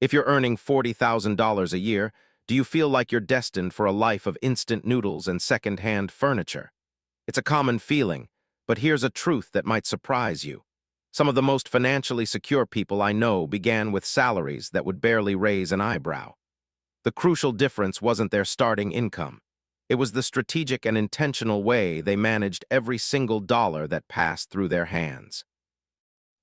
If you're earning $40,000 a year, do you feel like you're destined for a life of instant noodles and second-hand furniture? It's a common feeling, but here's a truth that might surprise you. Some of the most financially secure people I know began with salaries that would barely raise an eyebrow. The crucial difference wasn't their starting income. It was the strategic and intentional way they managed every single dollar that passed through their hands.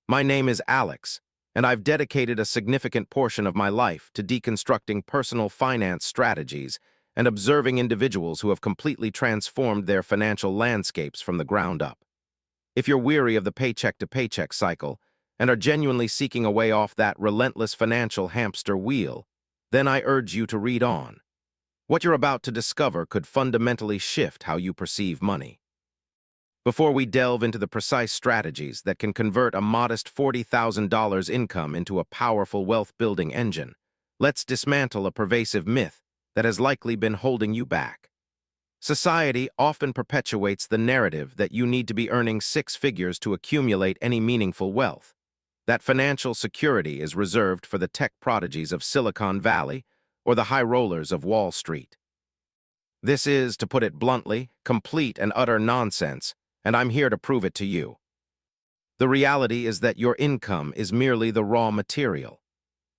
My name is Alex, and I've dedicated a significant portion of my life to deconstructing personal finance strategies and observing individuals who have completely transformed their financial landscapes from the ground up. If you're weary of the paycheck-to-paycheck cycle and are genuinely seeking a way off that relentless financial hamster wheel, then I urge you to read on. What you're about to discover could fundamentally shift how you perceive money. Before we delve into the precise strategies that can convert a modest $40,000 income into a powerful wealth-building engine, let's dismantle a pervasive myth that has likely been holding you back. Society often perpetuates the narrative that you need to be earning six figures to accumulate any meaningful wealth, that financial security is reserved for the tech prodigies of Silicon Valley or the high rollers of Wall Street. This is, to put it bluntly, complete and utter nonsense, and I'm here to prove it to you. The reality is that your income is merely the raw material.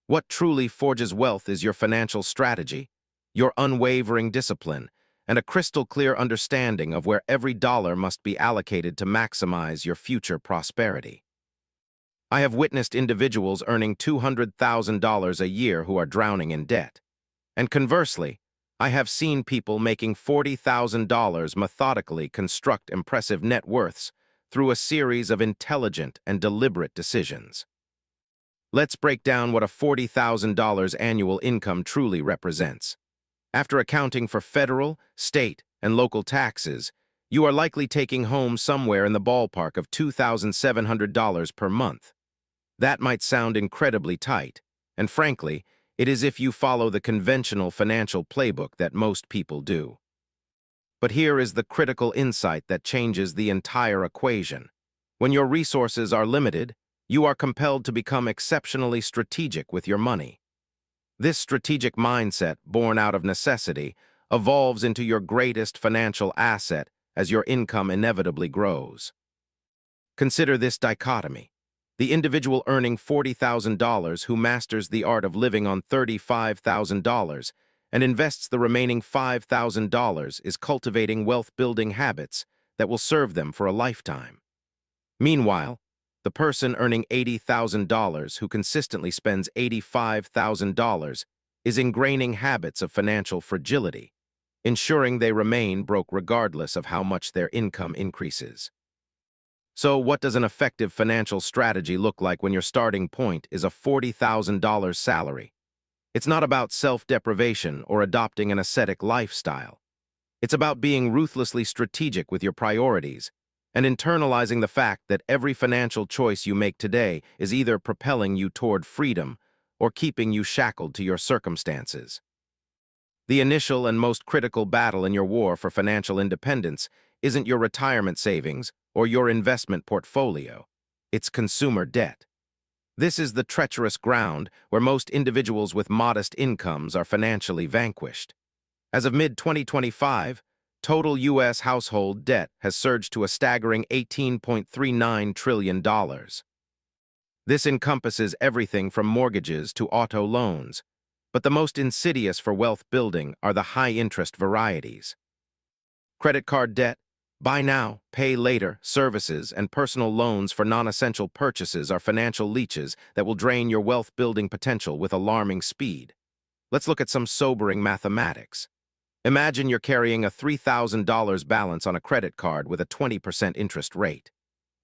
What truly forges wealth is your financial strategy, your unwavering discipline, and a crystal-clear understanding of where every dollar must be allocated to maximize your future prosperity. I have witnessed individuals earning $200,000 a year who are drowning in debt. And conversely, I have seen people making $40,000 methodically construct impressive net worths through a series of intelligent and deliberate decisions. Let's break down what a $40,000 annual income truly represents. After accounting for federal, state, and local taxes, you are likely taking home somewhere in the ballpark of $2,700 per month. That might sound incredibly tight, and frankly, it is if you follow the conventional financial playbook that most people do. But here is the critical insight that changes the entire equation. When your resources are limited, you are compelled to become exceptionally strategic with your money. This strategic mindset, born out of necessity, evolves into your greatest financial asset as your income inevitably grows. Consider this dichotomy. The individual earning $40,000 who masters the art of living on $35,000 and invests the remaining $5,000 is cultivating wealth-building habits that will serve them for a lifetime. Meanwhile, the person earning $80,000 who consistently spends $85,000 is ingraining habits of financial fragility, ensuring they remain broke regardless of how much their income increases. So what does an effective financial strategy look like when your starting point is a $40,000 salary? It's not about self-deprivation or adopting an ascetic lifestyle. It's about being ruthlessly strategic with your priorities and internalizing the fact that every financial choice you make today is either propelling you toward freedom or keeping you shackled to your circumstances. The initial and most critical battle in your war for financial independence isn't your retirement savings or your investment portfolio. It's consumer debt. This is the treacherous ground where most individuals with modest incomes are financially vanquished. As of mid-2025, total U.S. household debt has surged to a staggering $18.39 trillion. This encompasses everything from mortgages to auto loans, but the most insidious for wealth building are the high-interest varieties. Credit card debt, buy now, pay later services, and personal loans for non-essential purchases are financial leeches that will drain your wealth-building potential with alarming speed. Let's look at some sobering mathematics. Imagine you're carrying a $3,000 balance on a credit card with a 20% interest rate.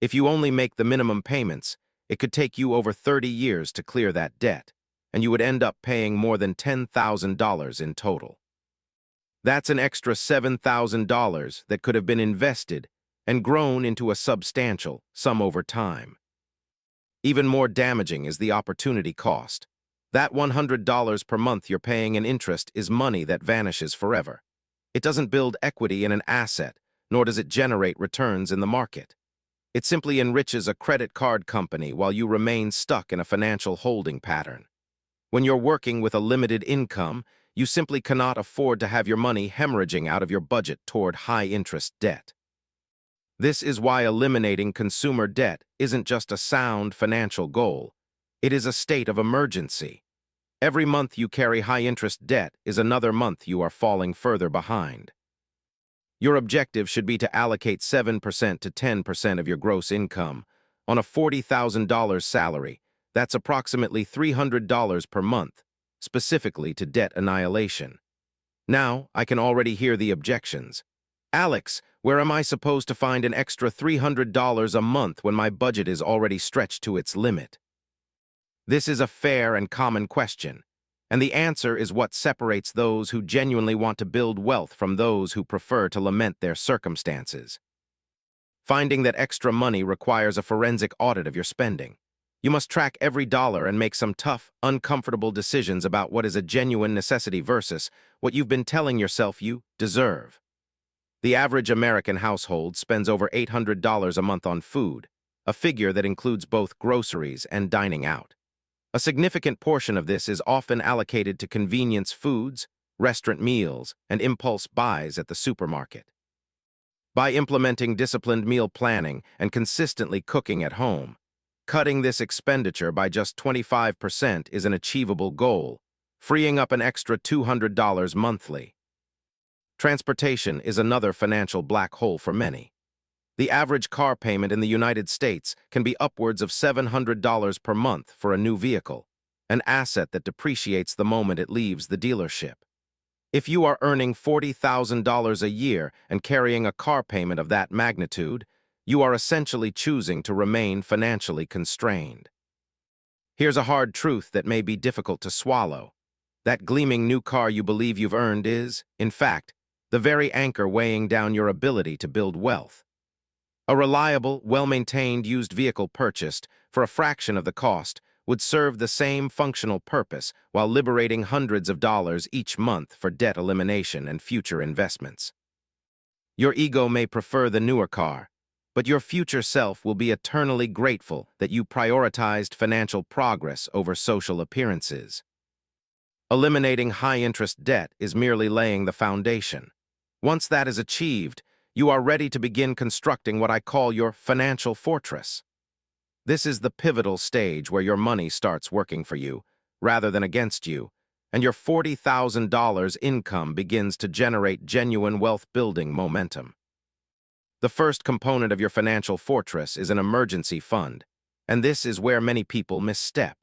If you only make the minimum payments, it could take you over 30 years to clear that debt, and you would end up paying more than $10,000 in total. That's an extra $7,000 that could have been invested and grown into a substantial sum over time. Even more damaging is the opportunity cost. That $100 per month you're paying in interest is money that vanishes forever. It doesn't build equity in an asset, nor does it generate returns in the market. It simply enriches a credit card company while you remain stuck in a financial holding pattern. When you're working with a limited income, you simply cannot afford to have your money hemorrhaging out of your budget toward high-interest debt. This is why eliminating consumer debt isn't just a sound financial goal. It is a state of emergency. Every month you carry high-interest debt is another month you are falling further behind. Your objective should be to allocate 7% to 10% of your gross income. On a $40,000 salary, that's approximately $300 per month, specifically to debt annihilation. Now, I can already hear the objections. Alex, where am I supposed to find an extra $300 a month when my budget is already stretched to its limit? This is a fair and common question, and the answer is what separates those who genuinely want to build wealth from those who prefer to lament their circumstances. Finding that extra money requires a forensic audit of your spending. You must track every dollar and make some tough, uncomfortable decisions about what is a genuine necessity versus what you've been telling yourself you deserve. The average American household spends over $800 a month on food, a figure that includes both groceries and dining out. A significant portion of this is often allocated to convenience foods, restaurant meals, and impulse buys at the supermarket. By implementing disciplined meal planning and consistently cooking at home, cutting this expenditure by just 25% is an achievable goal, freeing up an extra $200 monthly. Transportation is another financial black hole for many. The average car payment in the United States can be upwards of $700 per month for a new vehicle, an asset that depreciates the moment it leaves the dealership. If you are earning $40,000 a year and carrying a car payment of that magnitude, you are essentially choosing to remain financially constrained. Here's a hard truth that may be difficult to swallow. That gleaming new car you believe you've earned is, in fact, the very anchor weighing down your ability to build wealth. A reliable, well-maintained used vehicle purchased for a fraction of the cost would serve the same functional purpose while liberating hundreds of dollars each month for debt elimination and future investments. Your ego may prefer the newer car, but your future self will be eternally grateful that you prioritized financial progress over social appearances. Eliminating high-interest debt is merely laying the foundation. Once that is achieved, you are ready to begin constructing what I call your financial fortress. This is the pivotal stage where your money starts working for you, rather than against you, and your $40,000 income begins to generate genuine wealth-building momentum. The first component of your financial fortress is an emergency fund, and this is where many people misstep.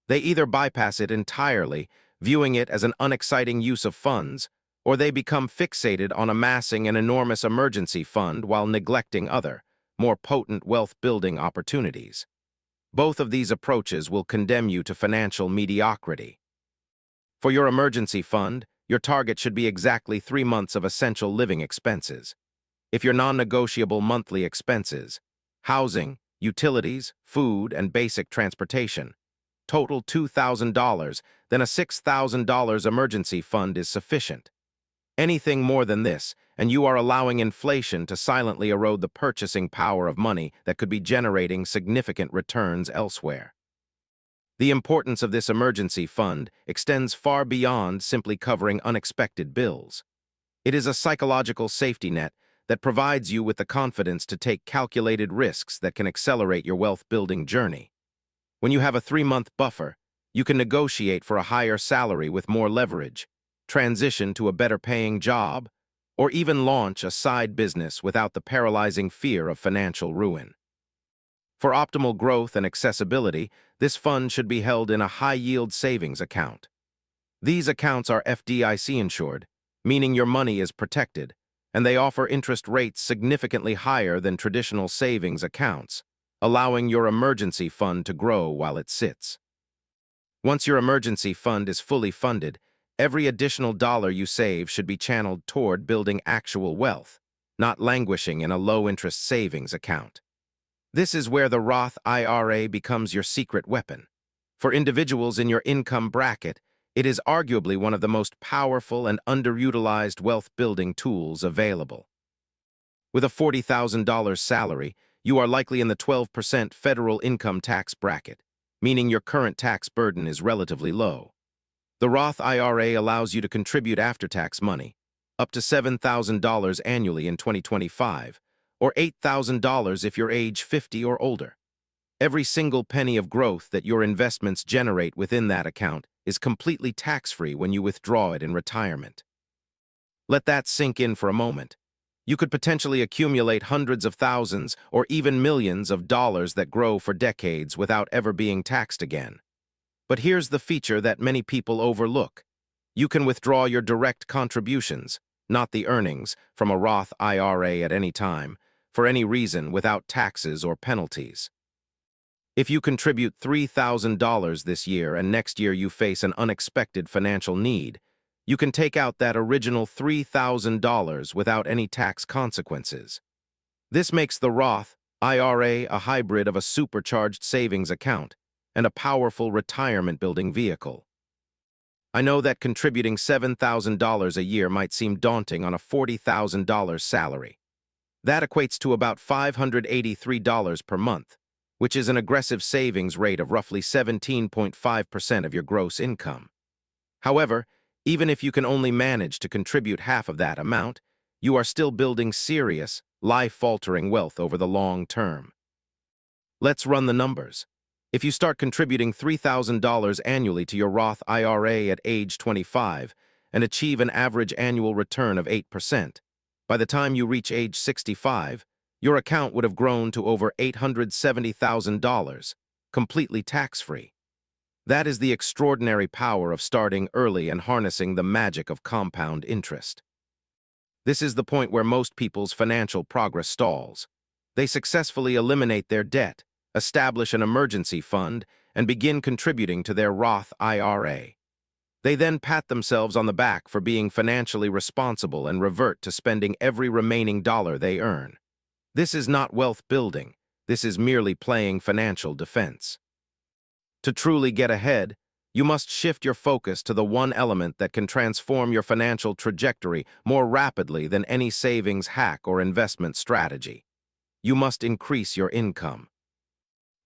They either bypass it entirely, viewing it as an unexciting use of funds, or they become fixated on amassing an enormous emergency fund while neglecting other, more potent wealth-building opportunities. Both of these approaches will condemn you to financial mediocrity. For your emergency fund, your target should be exactly 3 months of essential living expenses. If your non-negotiable monthly expenses, housing, utilities, food, and basic transportation, total $2,000, then a $6,000 emergency fund is sufficient. Anything more than this, and you are allowing inflation to silently erode the purchasing power of money that could be generating significant returns elsewhere. The importance of this emergency fund extends far beyond simply covering unexpected bills. It is a psychological safety net that provides you with the confidence to take calculated risks that can accelerate your wealth-building journey. When you have a 3-month buffer, you can negotiate for a higher salary with more leverage, transition to a better-paying job, or even launch a side business without the paralyzing fear of financial ruin. For optimal growth and accessibility, this fund should be held in a high-yield savings account. These accounts are FDIC insured, meaning your money is protected, and they offer interest rates significantly higher than traditional savings accounts, allowing your emergency fund to grow while it sits. Once your emergency fund is fully funded, every additional dollar you save should be channeled toward building actual wealth, not languishing in a low-interest savings account. This is where the Roth IRA becomes your secret weapon. For individuals in your income bracket, it is arguably one of the most powerful and underutilized wealth-building tools available. With a $40,000 salary, you are likely in the 12% federal income tax bracket. meaning your current tax burden is relatively low. The Roth IRA allows you to contribute after-tax money, up to $7,000 annually in 2025, or $8,000 if you're age 50 or older. Every single penny of growth that your investments generate within that account is completely tax-free when you withdraw it in retirement. Let that sink in for a moment. You could potentially accumulate hundreds of thousands or even millions of dollars that grow for decades without ever being taxed again. But here's the feature that many people overlook. You can withdraw your direct contributions, not the earnings, from a Roth IRA at any time, for any reason without taxes or penalties. If you contribute $3,000 this year and next year you face an unexpected financial need, you can take out that original $3,000 without any tax consequences. This makes the Roth IRA a hybrid of a supercharged savings account and a powerful retirement-building vehicle. I know that contributing $7,000 a year might seem daunting on a $40,000 salary. That equates to about $583 per month, which is an aggressive savings rate of roughly 17.5% of your gross income. However, even if you can only manage to contribute half of that amount, you are still building serious, life-altering wealth over the long term. Let's run the numbers. If you start contributing $3,000 annually to your Roth IRA at age 25 and achieve an average annual return of 8%, by the time you reach age 65, your account would have grown to over $870,000, completely tax-free. That is the extraordinary power of starting early and harnessing the magic of compound interest. This is the point where most people's financial progress stalls. They successfully eliminate their debt, establish an emergency fund, and begin contributing to their Roth IRA. They then pat themselves on the back for being financially responsible and revert to spending every remaining dollar they earn. This is not wealth building. This is merely playing financial defense. To truly get ahead, you must shift your focus to the one element that can transform your financial trajectory more rapidly than any savings hack or investment strategy. You must increase your income.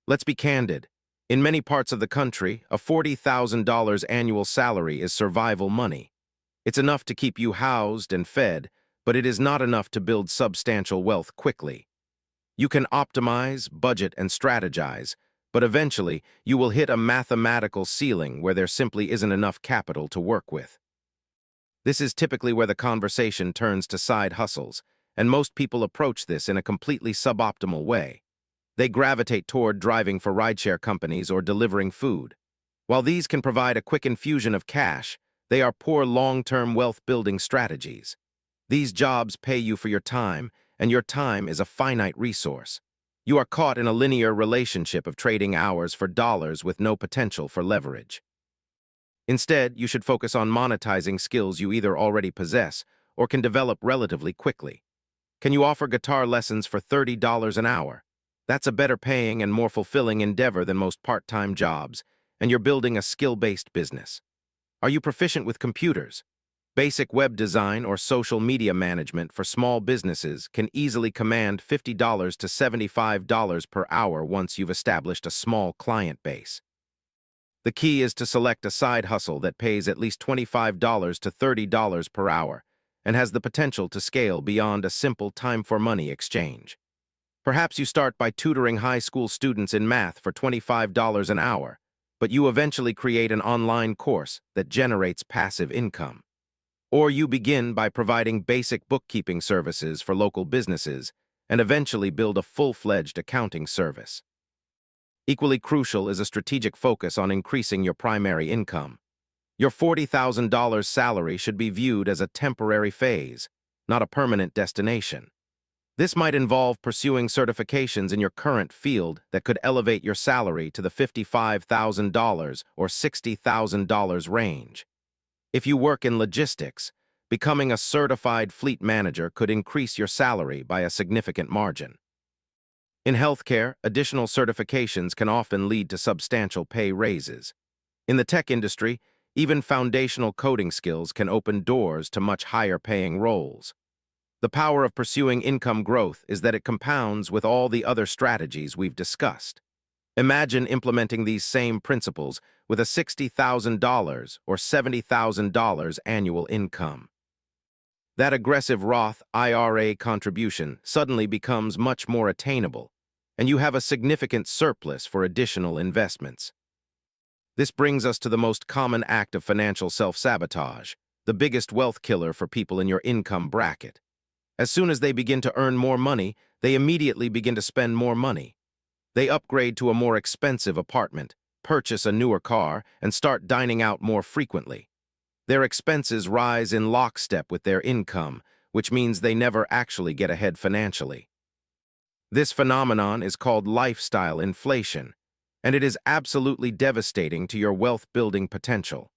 Let's be candid. In many parts of the country, a $40,000 annual salary is survival money. It's enough to keep you housed and fed, but it is not enough to build substantial wealth quickly. You can optimize, budget, and strategize, but eventually you will hit a mathematical ceiling where there simply isn't enough capital to work with. This is typically where the conversation turns to side hustles, and most people approach this in a completely suboptimal way. They gravitate toward driving for rideshare companies or delivering food. While these can provide a quick infusion of cash, they are poor long-term wealth-building strategies. These jobs pay you for your time, and your time is a finite resource. You are caught in a linear relationship of trading hours for dollars with no potential for leverage. Instead, you should focus on monetizing skills you either already possess or can develop relatively quickly. Can you offer guitar lessons for $30 an hour? That's a better paying and more fulfilling endeavor than most part-time jobs, and you're building a skill-based business. Are you proficient with computers? Basic web design or social media management for small businesses can easily command $50 to $75 per hour once you've established a small client base. The key is to select a side hustle that pays at least $25 to $30 per hour and has the potential to scale beyond a simple time-for-money exchange. Perhaps you start by tutoring high school students in math for $25 an hour, but you eventually create an online course that generates passive income. Or you begin by providing basic bookkeeping services for local businesses and eventually build a full-fledged accounting service. Equally crucial is a strategic focus on increasing your primary income. Your $40,000 salary should be viewed as a temporary phase, not a permanent destination. This might involve pursuing certifications in your current field that could elevate your salary to the $55,000 or $60,000 range. If you work in logistics, becoming a certified fleet manager could increase your salary by a significant margin. In healthcare, additional certifications can often lead to substantial pay raises. In the tech industry, even foundational coding skills can open doors to much higher-paying roles. The power of pursuing income growth is that it compounds with all the other strategies we've discussed. Imagine implementing these same principles with a $60,000 or $70,000 annual income. That aggressive Roth IRA contribution suddenly becomes much more attainable, and you have a significant surplus for additional investments. This brings us to the most common act of financial self-sabotage, the biggest wealth killer for people in your income bracket. As soon as they begin to earn more money, they immediately begin to spend more money. They upgrade to a more expensive apartment, purchase a newer car, and start dining out more frequently. Their expenses rise in lockstep with their income, which means they never actually get ahead financially. This phenomenon is called lifestyle inflation, and it is absolutely devastating to your wealth-building potential.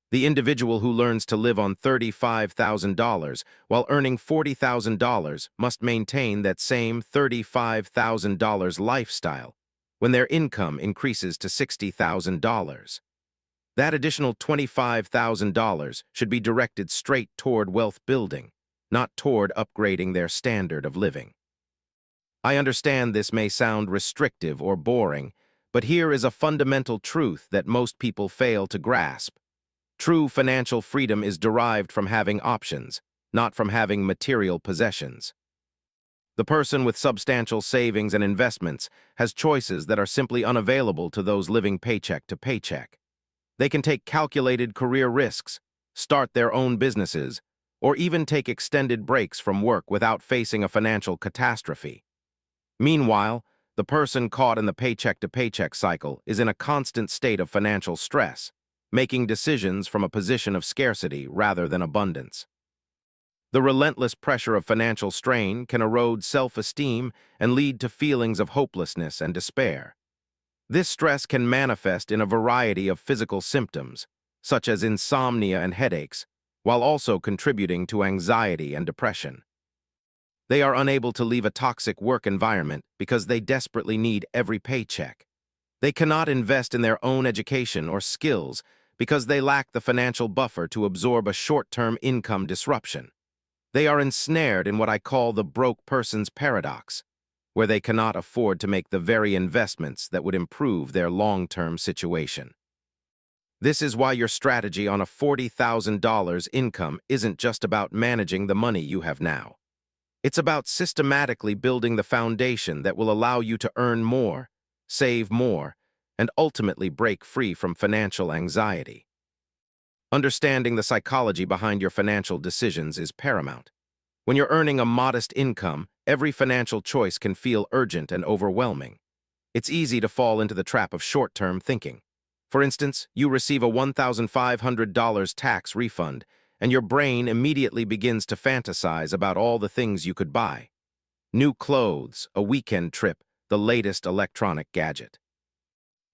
The individual who learns to live on $35,000 while earning $40,000 must maintain that same $35,000 lifestyle when their income increases to $60,000. That additional $25,000 should be directed straight toward wealth building, not toward upgrading their standard of living. I understand this may sound restrictive or boring, but here is a fundamental truth that most people fail to grasp. True financial freedom is derived from having options, not from having material possessions. The person with substantial savings and investments has choices that are simply unavailable to those living paycheck to paycheck. They can take calculated career risks, start their own businesses, or even take extended breaks from work without facing a financial catastrophe. Meanwhile, the person caught in the paycheck-to-paycheck cycle is in a constant state of financial stress, making decisions from a position of scarcity rather than abundance. The relentless pressure of financial strain can erode self-esteem and lead to feelings of hopelessness and despair. This stress can manifest in a variety of physical symptoms, such as insomnia and headaches, while also contributing to anxiety and depression. They are unable to leave a toxic work environment because they desperately need every paycheck. They cannot invest in their own education or skills because they lack the financial buffer to absorb a short-term income disruption. They are ensnared in what I call the broke person's paradox, where they cannot afford to make the very investments that would improve their long-term situation. This is why your strategy on a $40,000 income isn't just about managing the money you have now. It's about systematically building the foundation that will allow you to earn more, save more, and ultimately break free from financial anxiety. Understanding the psychology behind your financial decisions is paramount. When you're earning a modest income, every financial choice can feel urgent and overwhelming. It's easy to fall into the trap of short-term thinking. For instance, you receive a $1,500 tax refund, and your brain immediately begins to fantasize about all the things you could buy. New clothes, a weekend trip, the latest electronic gadget.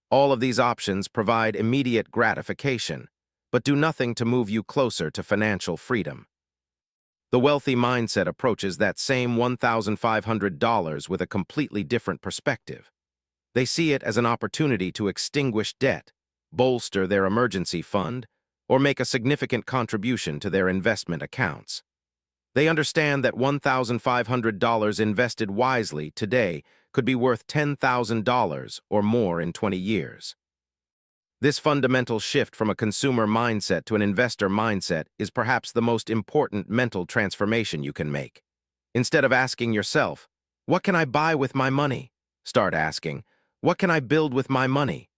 All of these options provide immediate gratification, but do nothing to move you closer to financial freedom. The wealthy mindset approaches that same $1,500 with a completely different perspective. They see it as an opportunity to extinguish debt, bolster their emergency fund, or make a significant contribution to their investment accounts. They understand that $1,500 invested wisely today could be worth $10,000 or more in 20 years. This fundamental shift from a consumer mindset to an investor mindset is perhaps the most important mental transformation you can make. Instead of asking yourself, "What can I buy with my money?" start asking, "What can I build with my money?"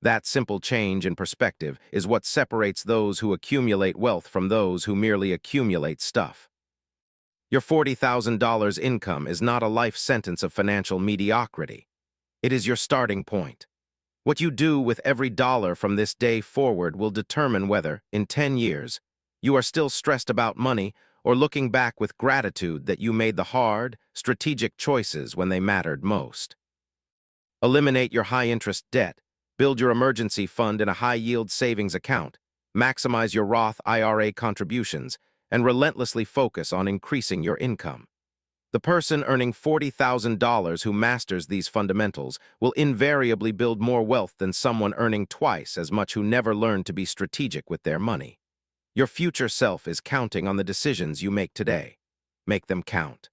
That simple change in perspective is what separates those who accumulate wealth from those who merely accumulate stuff. Your $40,000 income is not a life sentence of financial mediocrity. It is your starting point. What you do with every dollar from this day forward will determine whether, in 10 years, you are still stressed about money or looking back with gratitude that you made the hard, strategic choices when they mattered most. Eliminate your high-interest debt, build your emergency fund in a high-yield savings account, maximize your Roth IRA contributions, and relentlessly focus on increasing your income. The person earning $40,000 who masters these fundamentals will invariably build more wealth than someone earning twice as much who never learned to be strategic with their money. Your future self is counting on the decisions you make today. Make them count.